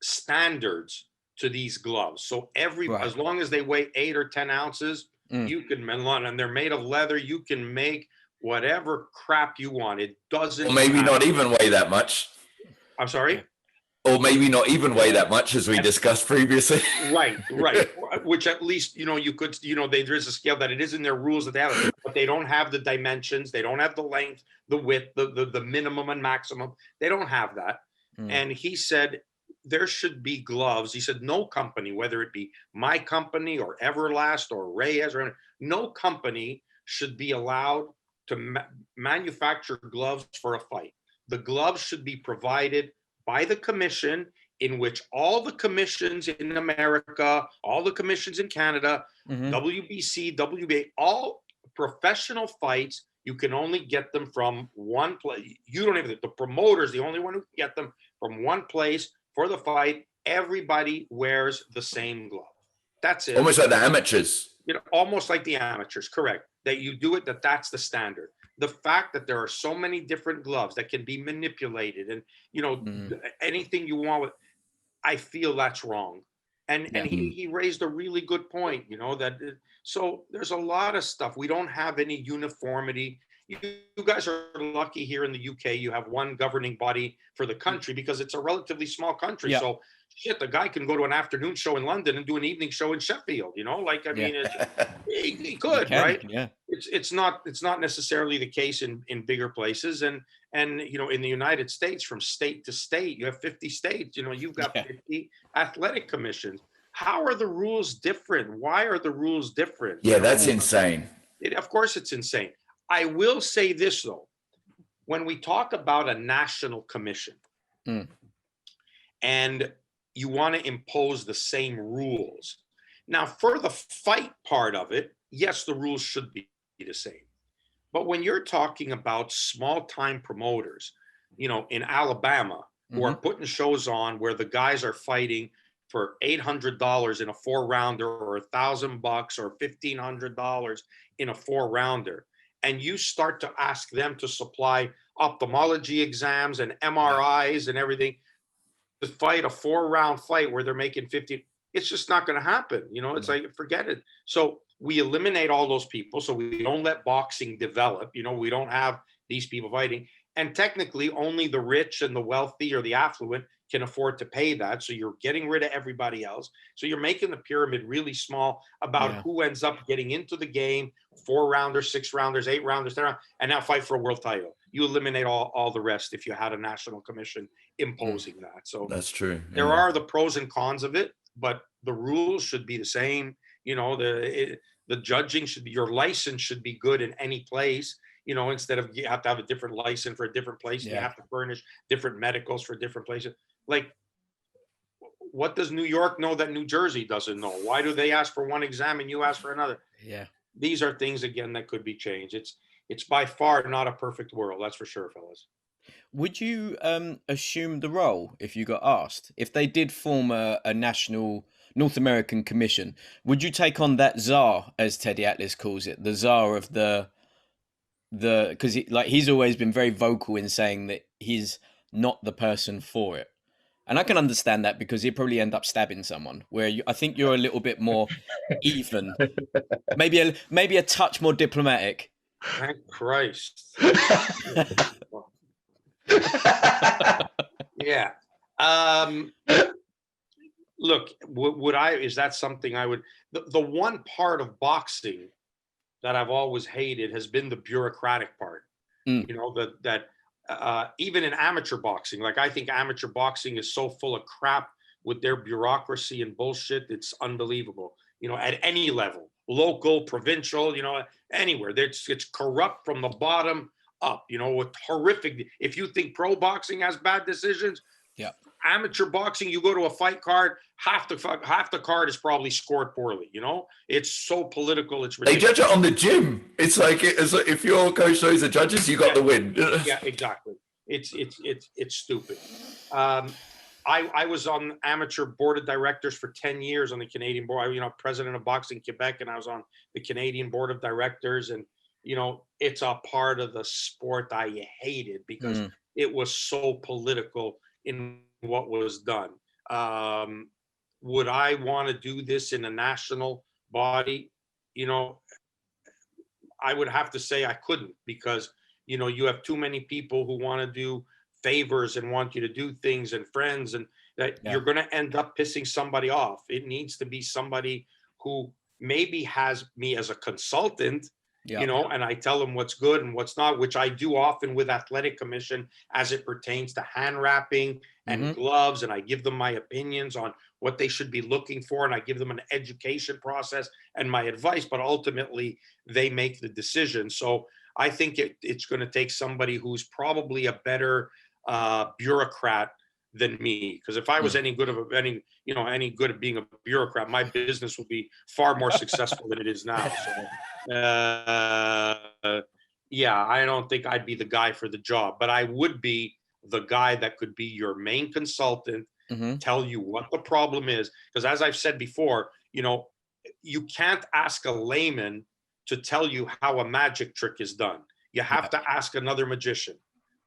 standards to these gloves. So as long as they weigh 8 or 10 ounces, you can, and they're made of leather, you can make whatever crap you want. It doesn't. Or maybe not even weigh that much. I'm sorry? Or maybe not even weigh that much, as we discussed previously. Right. Which at least, you could, there is a scale that it is in their rules that they have, but they don't have the dimensions. They don't have the length, the width, the minimum and maximum. They don't have that. And he said, there should be gloves. He said, no company, whether it be my company or Everlast or Reyes, or no company should be allowed to manufacture gloves for a fight. The gloves should be provided by the commission, in which all the commissions in America, all the commissions in Canada, WBC, WBA, all professional fights, you can only get them from one place. You don't even, the promoter's the only one who can get them from one place for the fight. Everybody wears the same glove. That's it. Almost like the amateurs. Almost like the amateurs, correct. That you do it, that's the standard. The fact that there are so many different gloves that can be manipulated and, anything you want with, I feel that's wrong. And he raised a really good point, so there's a lot of stuff. We don't have any uniformity. You guys are lucky here in the UK. You have one governing body for the country because it's a relatively small country. Yeah. So shit, the guy can go to an afternoon show in London and do an evening show in Sheffield. He could, right? Yeah. It's not necessarily the case in bigger places. And in the United States, from state to state, you have 50 states. You've got 50 athletic commissions. How are the rules different? Why are the rules different? Yeah, that's insane. Of course, it's insane. I will say this, though. When we talk about a national commission and you want to impose the same rules. Now, for the fight part of it, yes, the rules should be the same. But when you're talking about small time promoters, you know, in Alabama, who are putting shows on where the guys are fighting for $800 in a 4-rounder, or $1,000 or $1,500 in a 4-rounder, and you start to ask them to supply ophthalmology exams and MRIs and everything to fight a 4-round fight where they're making 50, it's just not going to happen. You know, it's like, forget it. So we eliminate all those people. So we don't let boxing develop. You know, we don't have these people fighting. And technically only the rich and the wealthy or the affluent can afford to pay that. So you're getting rid of everybody else. So you're making the pyramid really small about who ends up getting into the game, 4-rounders, 6-rounders, 8-rounders, and now fight for a world title. You eliminate all the rest if you had a national commission imposing that. So that's true. There are the pros and cons of it, but the rules should be the same. You know, the judging should be, your license should be good in any place. You know, instead of you have to have a different license for a different place, and you have to furnish different medicals for different places. Like, what does New York know that New Jersey doesn't know? Why do they ask for one exam and you ask for another? Yeah. These are things, again, that could be changed. It's by far not a perfect world. That's for sure, fellas. Would you assume the role if you got asked? If they did form a national North American commission, would you take on that czar, as Teddy Atlas calls it, the czar of because he's always been very vocal in saying that he's not the person for it, and I can understand that because he'd probably end up stabbing someone. Where I think you're a little bit more even, maybe a touch more diplomatic. Thank Christ. Yeah. Look, is that something I would, the one part of boxing that I've always hated has been the bureaucratic part. You know, that even in amateur boxing, like, I think amateur boxing is so full of crap with their bureaucracy and bullshit. It's unbelievable. You know, at any level, local, provincial, you know, anywhere, it's corrupt from the bottom up, you know, with horrific. If you think pro boxing has bad decisions, amateur boxing, you go to a fight card, half the card is probably scored poorly. You know, it's so political. It's ridiculous. They judge it on the gym. It's like if your coach shows the judges, you got the win. Yeah, exactly. It's stupid. I was on amateur board of directors for 10 years on the Canadian board. You know, president of Boxing Quebec, and I was on the Canadian board of directors. And you know, it's a part of the sport I hated because it was so political in what was done. Would I want to do this in a national body? You know, I would have to say I couldn't, because, you know, you have too many people who want to do favors and want you to do things, and friends, and that you're going to end up pissing somebody off. It needs to be somebody who maybe has me as a consultant, you know, and I tell them what's good and what's not, which I do often with athletic commission as it pertains to hand wrapping and gloves. And I give them my opinions on what they should be looking for. And I give them an education process and my advice, but ultimately they make the decision. So I think it's going to take somebody who's probably a better bureaucrat than me, because if I was any good at being a bureaucrat, my business would be far more successful than it is now. So yeah, I don't think I'd be the guy for the job, but I would be the guy that could be your main consultant, tell you what the problem is, because as I've said before, you know, you can't ask a layman to tell you how a magic trick is done. You have to ask another magician.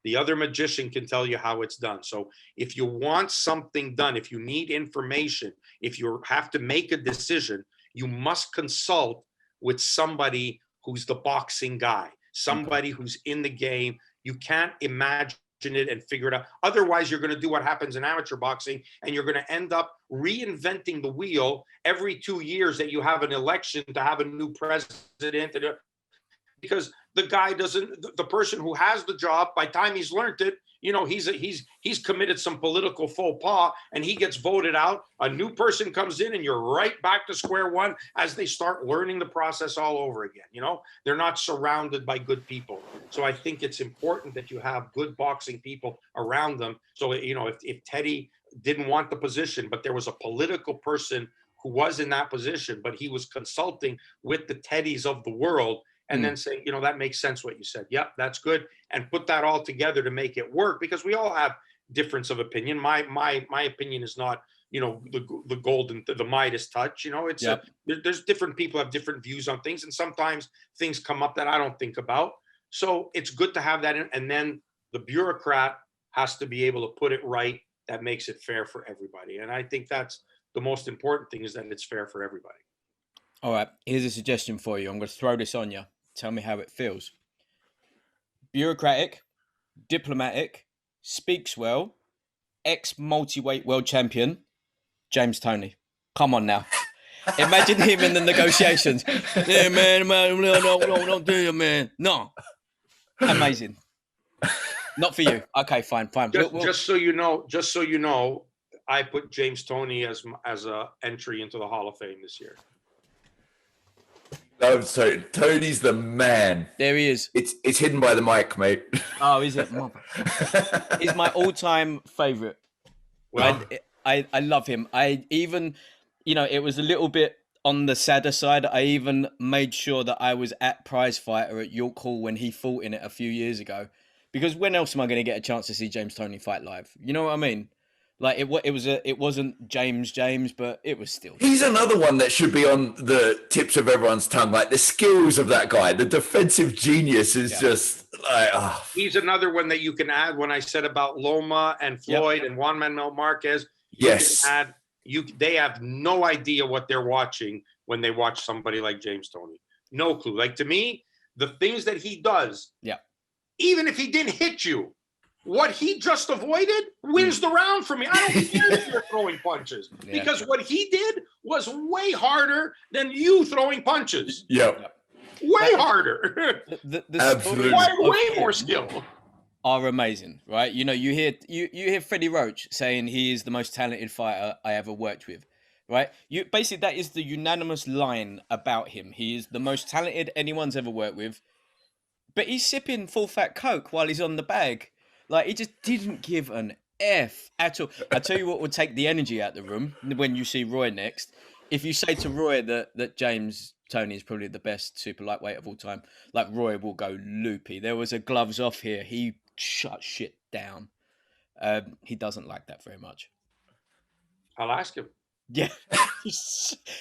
The other magician can tell you how it's done. So if you want something done, if you need information, if you have to make a decision, you must consult with somebody who's the boxing guy, somebody who's in the game. You can't imagine it and figure it out. Otherwise, you're going to do what happens in amateur boxing, and you're going to end up reinventing the wheel every 2 years that you have an election to have a new president. Because the guy the person who has the job, by the time he's learned it, you know, he's committed some political faux pas and he gets voted out. A new person comes in and you're right back to square one as they start learning the process all over again. You know, they're not surrounded by good people. So I think it's important that you have good boxing people around them. So, you know, if Teddy didn't want the position, but there was a political person who was in that position, but he was consulting with the Teddys of the world, and then say, that makes sense what you said. Yep, that's good. And put that all together to make it work, because we all have difference of opinion. My opinion is not, the golden, the Midas touch. It's there's different people have different views on things, and sometimes things come up that I don't think about. So it's good to have that in, and then the bureaucrat has to be able to put it right. That makes it fair for everybody. And I think that's the most important thing, is that it's fair for everybody. All right, here's a suggestion for you. I'm going to throw this on you. Tell me how it feels. Bureaucratic, diplomatic, speaks well, ex-multi-weight world champion, James Toney. Come on now. Imagine him in the negotiations. Yeah, man, no, don't do it, man. No. Amazing. Not for you. Okay, fine. Just so you know, I put James Toney as a entry into the Hall of Fame this year. No, so Tony's the man. There he is. It's hidden by the mic, mate. Oh, is it? He's my all-time favorite. Well, I love him. I even, it was a little bit on the sadder side. I even made sure that I was at Prize Fighter at York Hall when he fought in it a few years ago, because when else am I going to get a chance to see James Toney fight live? You know what I mean? Like it wasn't James, but it was still. He's another one that should be on the tips of everyone's tongue. Like the skills of that guy, the defensive genius is just like. Oh. He's another one that you can add. When I said about Loma and Floyd and Juan Manuel Marquez, yes, they have no idea what they're watching when they watch somebody like James Toney. No clue. Like, to me, the things that he does. Yeah. Even if he didn't hit you, what he just avoided wins the round for me. I don't care if you're throwing punches, because what he did was way harder than you throwing punches. Yep. Way harder. Absolutely. Way more skill. Are amazing, right? You hear Freddie Roach saying he is the most talented fighter I ever worked with, right? Basically that is the unanimous line about him. He is the most talented anyone's ever worked with, but he's sipping full fat Coke while he's on the bag. Like, he just didn't give an F at all. I tell you what would take the energy out of the room when you see Roy next. If you say to Roy that James Toney is probably the best super lightweight of all time, like, Roy will go loopy. There was a gloves off here. He shut shit down. He doesn't like that very much. I'll ask him. Yeah.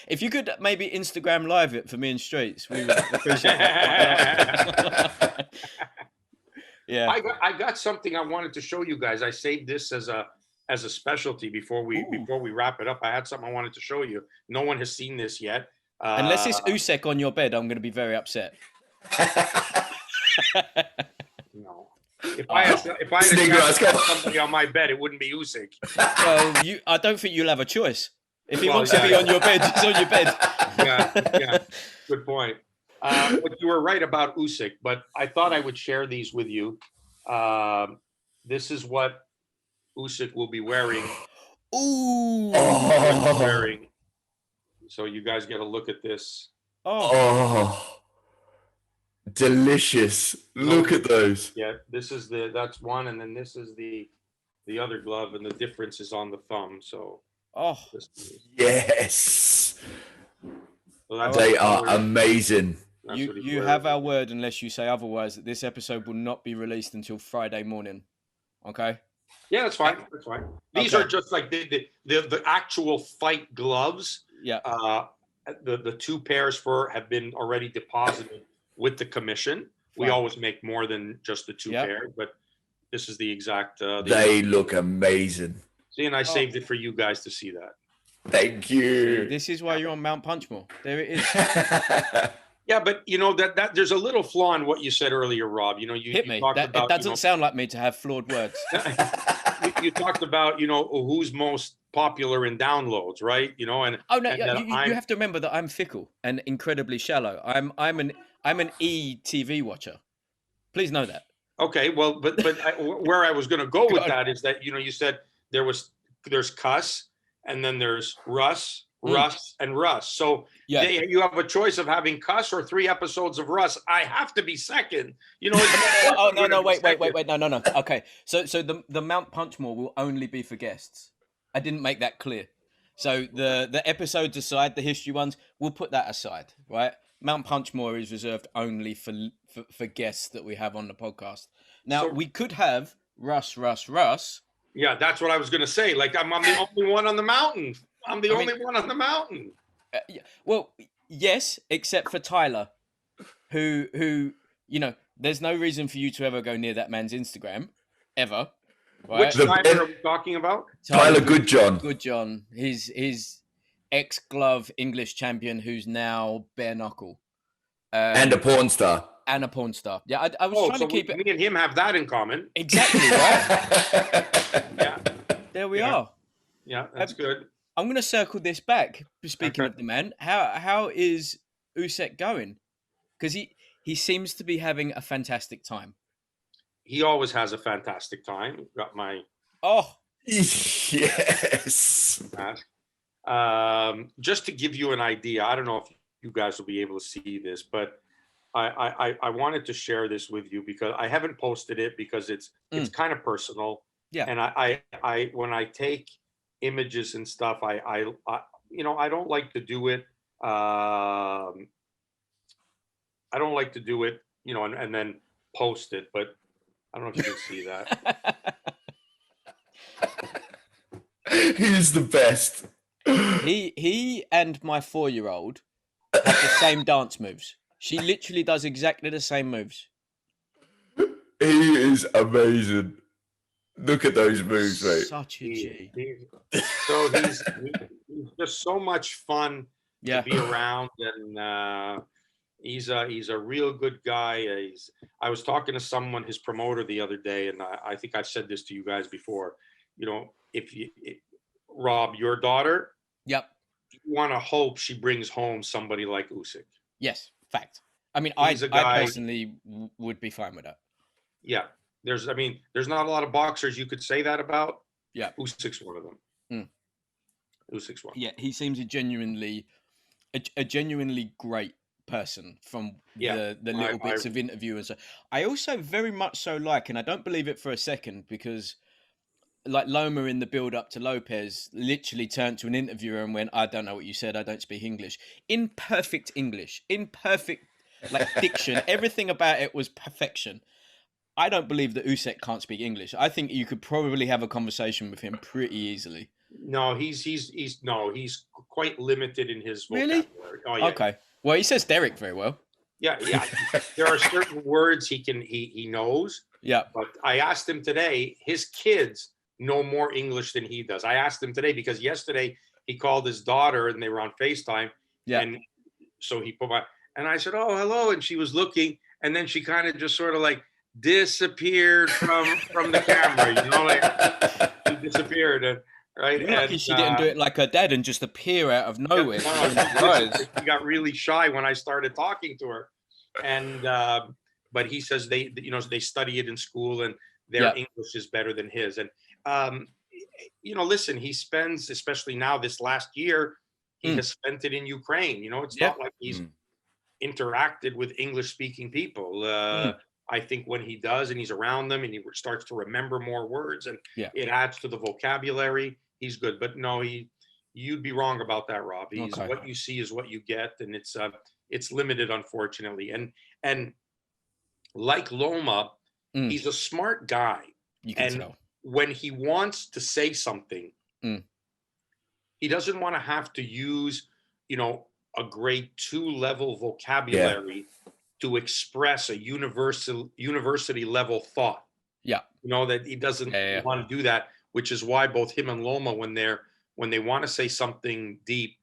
If you could maybe Instagram live it for me and Streets, we would appreciate it. Yeah, I got something I wanted to show you guys. I saved this as a specialty before we wrap it up. I had something I wanted to show you. No one has seen this yet. Unless it's Uysk on your bed, I'm going to be very upset. No. If I had somebody on my bed, it wouldn't be Uysk. Well, I don't think you'll have a choice. If he wants to be on your bed, he's on your bed. Yeah. Good point. But you were right about Uysk, but I thought I would share these with you. This is what Uysk will be wearing. Ooh. Wearing. So you guys get a look at this. Oh. Delicious. Look at those. Yeah, that's one, and then this is the other glove, and the difference is on the thumb. So yes. So they are amazing. You have our word, unless you say otherwise, that this episode will not be released until Friday morning. Okay? Yeah, that's fine. That's fine. These are just like the actual fight gloves. Yeah. The two pairs have been already deposited with the commission. We always make more than just the two pairs, but this is the exact. They look amazing. See, and I saved it for you guys to see that. Thank you. This is why you're on Mount Punchmore. There it is. Yeah, but that there's a little flaw in what you said earlier, Rob. You hit me. It doesn't sound like me to have flawed words. You talked about who's most popular in downloads, right? You have to remember that I'm fickle and incredibly shallow. I'm an ETV watcher. Please know that. Okay, well, but where I was going to go with that is that you said there's Cuss, and then there's Russ, and Russ. So you have a choice of having Cuss or 3 episodes of Russ. I have to be second. Wait, no. Okay, so the Mount Punchmore will only be for guests. I didn't make that clear. So the episodes aside, the history ones, we'll put that aside, right? Mount Punchmore is reserved only for guests that we have on the podcast. Now, we could have Russ. Yeah, that's what I was going to say. Like, I'm the only one on the mountain. I'm the only one on the mountain. Well, yes, except for Tyler, who there's no reason for you to ever go near that man's Instagram, ever. Right? Which Tyler are we talking about? Tyler Goodjohn. Goodjohn, his ex-glove English champion, who's now bare knuckle. And a porn star. Yeah, I was trying to keep it. Me and him have that in common. Exactly, right? Yeah. There we are. Yeah, that's good. I'm going to circle this back. Speaking of the man, how is Uysk going? Because he seems to be having a fantastic time. He always has a fantastic time. Got my yes. Just to give you an idea, I don't know if you guys will be able to see this, but I wanted to share this with you because I haven't posted it because it's kind of personal. Yeah. And I when I take images and stuff, I don't like to do it. I don't like to do it, and then post it, but I don't know if you can see that. He's the best. He and my 4-year-old have the same dance moves. She literally does exactly the same moves. He is amazing. Look at those moves, mate. Such a G. So he's just so much fun to be around, and he's a real good guy. I was talking to someone, his promoter, the other day, and I think I've said this to you guys before. Rob, your daughter, you want to hope she brings home somebody like Uysk. Yes, fact. I mean, I personally would be fine with that. Yeah, there's not a lot of boxers you could say that about. Yeah, Usyk's one of them. Usyk's one. Yeah, he seems a genuinely great person from the little bits of interview and so. I also very much so like, and I don't believe it for a second, because like Loma in the build up to Lopez literally turned to an interviewer and went, "I don't know what you said. I don't speak English." In perfect English, in perfect diction, everything about it was perfection. I don't believe that Uysk can't speak English. I think you could probably have a conversation with him pretty easily. No, he's quite limited in his vocabulary. Really? Oh, yeah. Okay. Well, he says Dereck very well. Yeah. There are certain words he knows. Yeah. But I asked him today, his kids know more English than he does. I asked him today because yesterday he called his daughter and they were on FaceTime. Yeah. And so he put and I said, "Oh, hello." And she was looking, and then she kind of just sort of like disappeared from the camera, she disappeared. And right. You're lucky she didn't do it like her dad and just appear out of nowhere. She got really shy when I started talking to her. And but he says they study it in school and their English is better than his. And listen, he spends, especially now this last year, he has spent it in Ukraine. It's not like he's interacted with English speaking people. I think when he does and he's around them and he starts to remember more words and it adds to the vocabulary, he's good. But no, you'd be wrong about that, Rob. What you see is what you get, and it's limited, unfortunately. And like Loma, he's a smart guy. You can tell. When he wants to say something, he doesn't want to have to use, a grade 2 level vocabulary to express a university level thought. Yeah. That he doesn't want to do that, which is why both him and Loma, when they want to say something deep,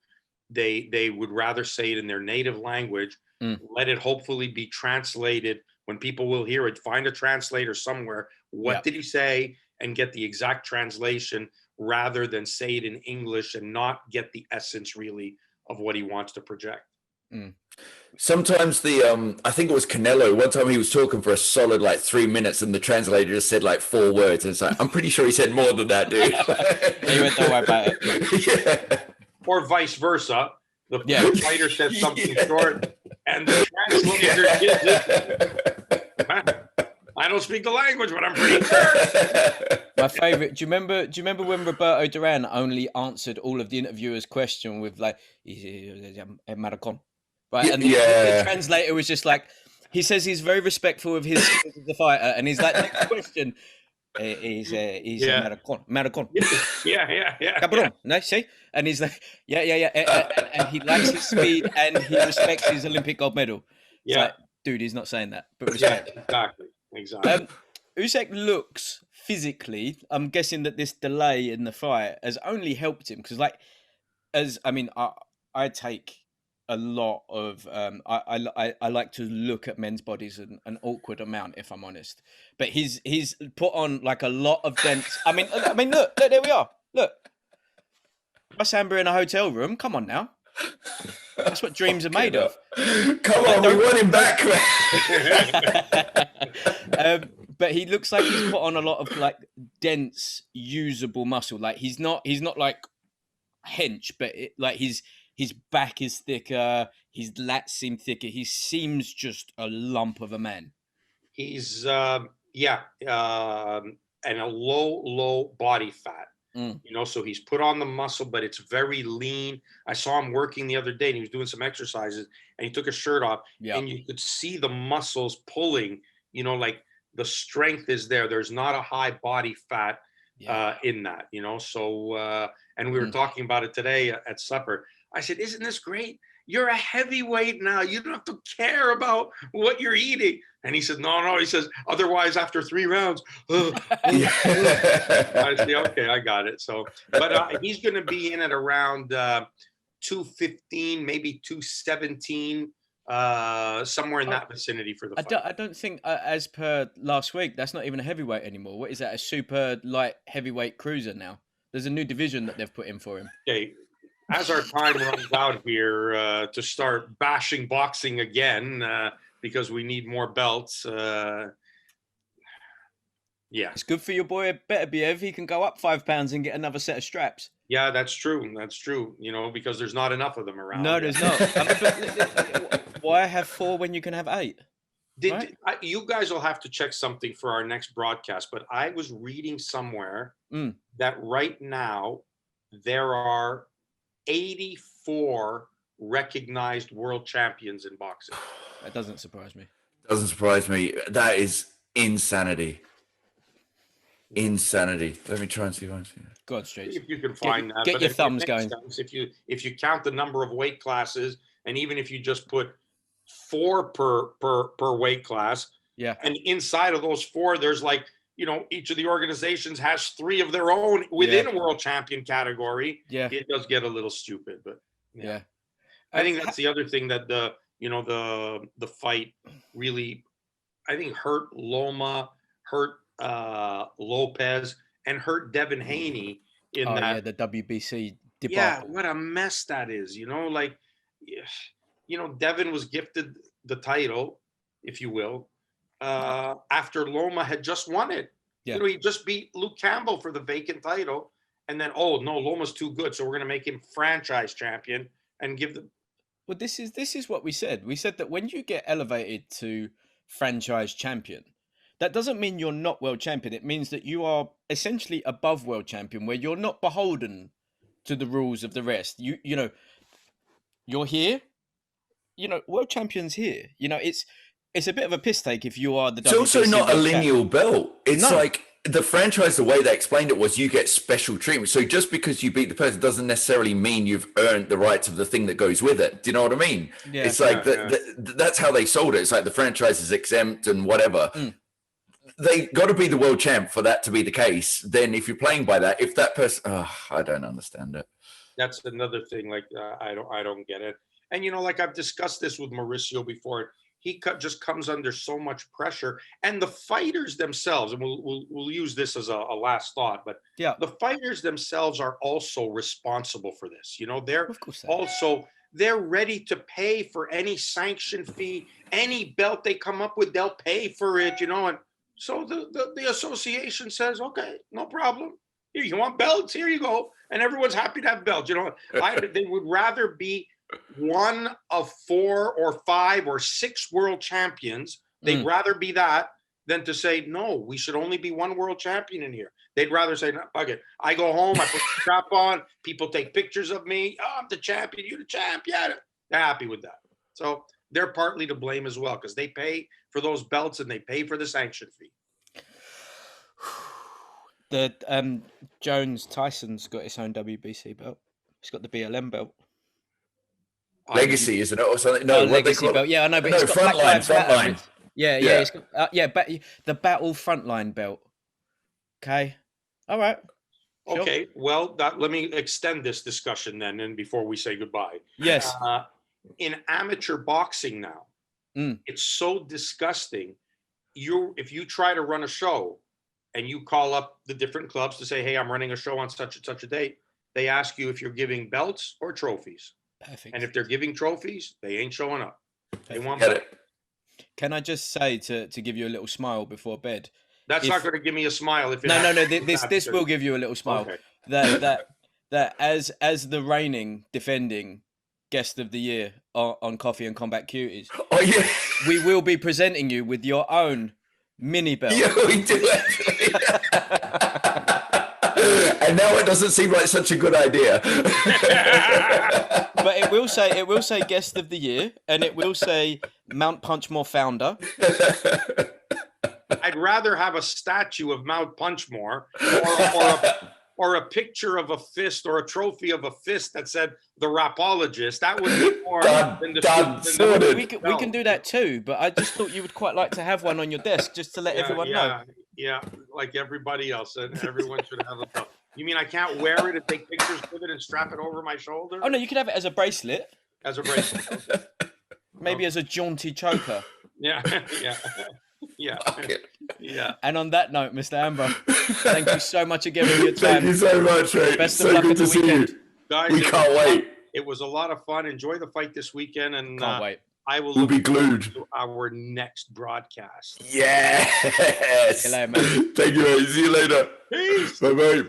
they would rather say it in their native language, let it hopefully be translated when people will hear it, find a translator somewhere. What did he say? And get the exact translation rather than say it in English and not get the essence really of what he wants to project. Sometimes I think it was Canelo. One time he was talking for a solid 3 minutes, and the translator just said 4 words. And it's I'm pretty sure he said more than that, dude. He went, "Don't worry about it." Yeah. Or vice versa. The fighter said something short, and the translator gives it. I don't speak the language, but I'm pretty sure. My favorite. Do you remember when Roberto Duran only answered all of the interviewers' question with Maricon? right? And the translator was just like, he says he's very respectful of his skills as a fighter, and he's like, next question. He's Maricon. Yeah. Cabron, no, see? And he's like, yeah. And he likes his speed and he respects his Olympic gold medal. It's like, dude, he's not saying that, but respect. Yeah, exactly. Uysk looks physically, I'm guessing that this delay in the fight has only helped him because, like, I take a lot of I like to look at men's bodies an awkward amount, if I'm honest. But he's put on like a lot of dents. I mean, look, there we are. Look, Russ Anber in a hotel room. Come on now, that's what dreams are made of. Come on, we want him back. But he looks like he's put on a lot of like dense, usable muscle. Like he's not like hench, but like his back is thicker, his lats seem thicker. He seems just a lump of a man. He's and a low body fat. So he's put on the muscle, but it's very lean. I saw him working the other day and he was doing some exercises and he took his shirt off and you could see the muscles pulling, like the strength is there. There's not a high body fat in that, so and we were talking about it today at supper. I said, isn't this great? You're a heavyweight now. You don't have to care about what you're eating. And he said, no. He says, otherwise, after 3 rounds, I said, okay, I got it. So, but he's going to be in at around 215, maybe 217, somewhere in that vicinity for the fight. I don't think, as per last week, that's not even a heavyweight anymore. What is that? A super light heavyweight cruiser now? There's a new division that they've put in for him. Okay. As our time runs out here to start bashing boxing again because we need more belts. It's good for your boy Beterbiev. He can go up 5 pounds and get another set of straps. Yeah, that's true. Because there's not enough of them around. No, there's not. Why have 4 when you can have 8? You guys will have to check something for our next broadcast, but I was reading somewhere that right now there are 84 recognized world champions in boxing. That doesn't surprise me. That is insanity. Let me try and see if I can see that. God, straight. If you can find that. Get your thumbs going. If you count the number of weight classes, and even if you just put 4 per weight class, and inside of those 4, there's like, each of the organizations has 3 of their own within a world champion category. Yeah, it does get a little stupid, but I think that's the other thing that the fight really, I think, hurt Loma, hurt Lopez, and hurt Devin Haney in that. The WBC debacle. Yeah, what a mess that is. Devin was gifted the title, if you will, after Loma had just won it. He just beat Luke Campbell for the vacant title, and then Loma's too good, so we're going to make him franchise champion and give them. Well, this is what we said. We said that when you get elevated to franchise champion, that doesn't mean you're not world champion. It means that you are essentially above world champion, where you're not beholden to the rules of the rest. You're here. World champion's here. It's a bit of a piss take if you are the. It's also not a lineal belt. It's like the franchise. The way they explained it was you get special treatment. So just because you beat the person doesn't necessarily mean you've earned the rights of the thing that goes with it. Do you know what I mean? Yeah. It's like that's how they sold it. It's like the franchise is exempt and whatever. They got to be the world champ for that to be the case. Then if you're playing by that, if that person, I don't understand it. That's another thing. Like I don't get it. And like I've discussed this with Mauricio before. He just comes under so much pressure, and the fighters themselves, and we'll use this as a last thought, but the fighters themselves are also responsible for this. They're ready to pay for any sanction fee, any belt they come up with, they'll pay for it, and so the association says, okay, no problem. Here, you want belts? Here you go. And everyone's happy to have belts. They would rather be one of 4 or 5 or 6 world champions. They'd rather be that than to say, no, we should only be 1 world champion in here. They'd rather say, no, fuck it. I go home, I put the strap on, people take pictures of me. Oh, I'm the champion, you're the champ. Yeah, they're happy with that. So they're partly to blame as well because they pay for those belts and they pay for the sanction fee. The Jones Tyson's got his own WBC belt. He's got the BLM belt. Legacy, isn't it, or something? No, what Legacy they call belt. Yeah, I know, but no, it's got frontline. Yeah. It's got, the battle frontline belt. Okay, all right. Sure. Okay, well, let me extend this discussion then, and before we say goodbye. Yes. In amateur boxing now, it's so disgusting. If you try to run a show and you call up the different clubs to say, hey, I'm running a show on such and such a date, they ask you if you're giving belts or trophies. Perfect. And if they're giving trophies, they ain't showing up. They want belts. Can I just say to give you a little smile before bed? That's not going to give me a smile. If no. This will give you a little smile. Okay. That as the reigning defending guest of the year on Coffee and Combat Cuties, we will be presenting you with your own mini belt. Yeah, we do actually. And now it doesn't seem like such a good idea. But it will say guest of the year, and it will say Mount Punchmore founder. I'd rather have a statue of Mount Punchmore or a picture of a fist or a trophy of a fist that said the Wrapologist. That would be more we can do that too, but I just thought you would quite like to have one on your desk just to let everyone know. Yeah, like everybody else, and everyone should have a belt. You mean I can't wear it and take pictures with it and strap it over my shoulder? Oh no, you can have it as a bracelet. As a bracelet. Okay. Maybe as a jaunty choker. Yeah. And on that note, Mr. Anber, thank you so much again for your time. Thank you so much, Ray. Best of luck at the weekend. Guys, we can't wait. It was a lot of fun. Enjoy the fight this weekend, and can't wait. We'll be glued to our next broadcast. Yes. See you later, man. Thank you, Ray. See you later. Peace. Bye.